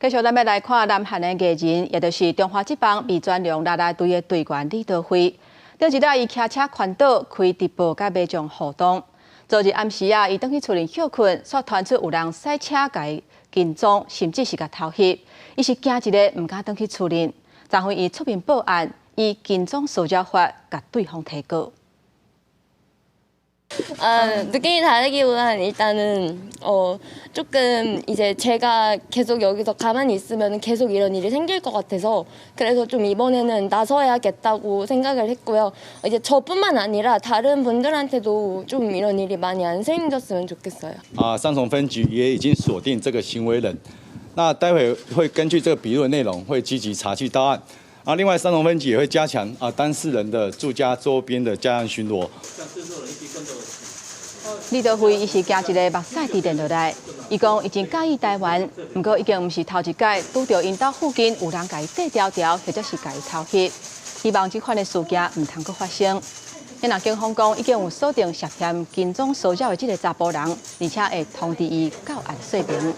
继续咱要来看南韩的艺人，也就是中华职棒未转让啦啦队的队员李德辉。顶一日伊骑车环岛开直播，甲马将互动。昨日暗时伊倒去厝里休困，却传出有人赛车甲伊跟踪，甚至是甲偷袭。伊是惊一个，唔敢倒去厝里。昨昏伊出面报案，以跟踪受教法甲对方提告。 느낌이 다르기보다는 일단은 조금 이제 제가 계속 여기서 가만히 있으면 계속 이런 일이 생길 것 같아서 그래서 좀 이번에는 나서야겠다고 생각을 했고요. 이제 저뿐만 아니라 다른 분들한테도 좀 이런 일이 많이 안 생겼으면 좋겠어요. 三重分局也已经锁定这个行为人，那待会会根据这个笔录的内容，会积极查缉到案。 另外，三重分局也会加强当事人的住家周边的家案巡逻。李德辉伊是惊一个目屎滴电落来，伊讲已经介意台湾，不过已经唔是头一届，拄到因兜附近有人甲伊缀条条，或者是甲伊偷袭，希望这款的事件唔通阁发生。现在警方讲已经有锁定涉嫌跟踪骚扰的这个查甫人，而且会通知伊到案说明。